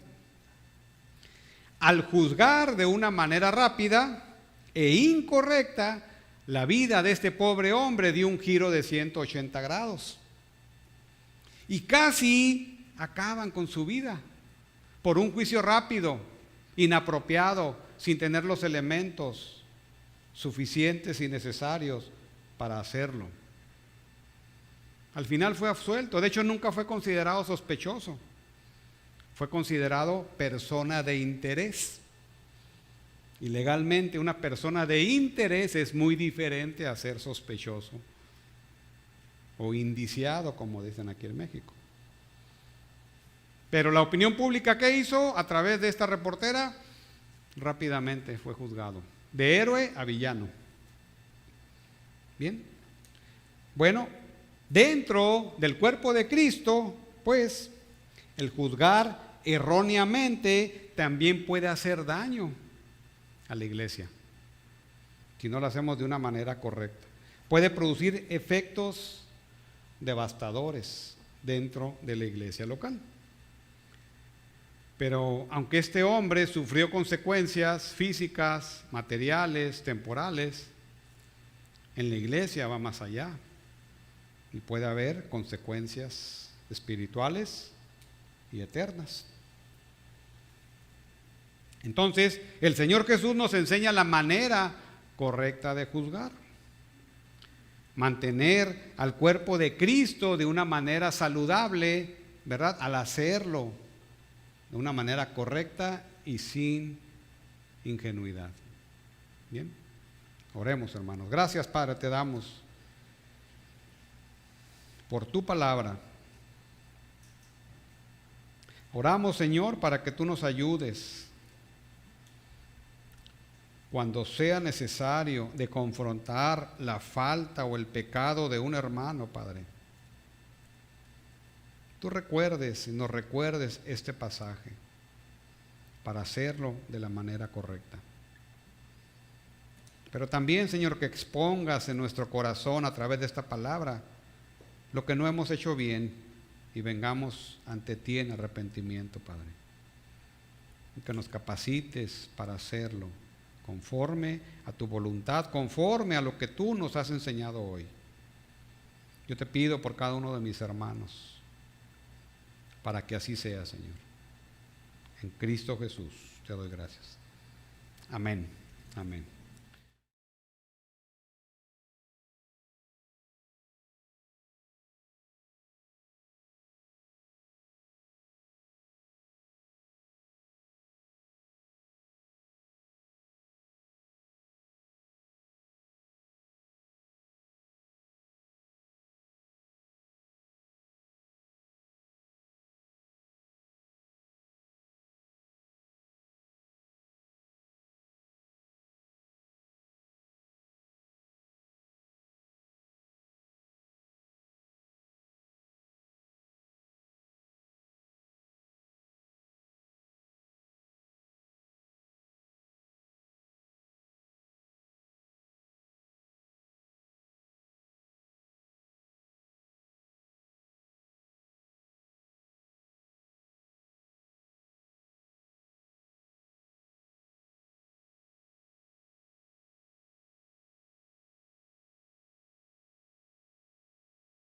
Al juzgar de una manera rápida e incorrecta, la vida de este pobre hombre dio un giro de 180 grados. Y casi acaban con su vida por un juicio rápido, inapropiado, sin tener los elementos suficientes y necesarios para hacerlo. Al final fue absuelto. De hecho, nunca fue considerado sospechoso. Fue considerado persona de interés. Y legalmente una persona de interés es muy diferente a ser sospechoso o indiciado, como dicen aquí en México. Pero la opinión pública, ¿qué hizo? A través de esta reportera, rápidamente fue juzgado. De héroe a villano. Bien. Bueno, dentro del cuerpo de Cristo, pues, el juzgar erróneamente también puede hacer daño a la iglesia, si no lo hacemos de una manera correcta. Puede producir efectos devastadores dentro de la iglesia local. Pero aunque este hombre sufrió consecuencias físicas, materiales, temporales, en la iglesia va más allá y puede haber consecuencias espirituales y eternas. Entonces, el Señor Jesús nos enseña la manera correcta de juzgar. Mantener al cuerpo de Cristo de una manera saludable, ¿verdad? Al hacerlo de una manera correcta y sin ingenuidad. Bien, oremos, hermanos. Gracias, Padre, te damos por tu palabra. Oramos, Señor, para que tú nos ayudes cuando sea necesario de confrontar la falta o el pecado de un hermano, Padre. Tú recuerdes y nos recuerdes este pasaje para hacerlo de la manera correcta. Pero también, Señor, que expongas en nuestro corazón a través de esta palabra lo que no hemos hecho bien y vengamos ante ti en arrepentimiento, Padre. Y que nos capacites para hacerlo conforme a tu voluntad, conforme a lo que tú nos has enseñado hoy. Yo te pido por cada uno de mis hermanos, para que así sea, Señor. En Cristo Jesús te doy gracias. Amén. Amén.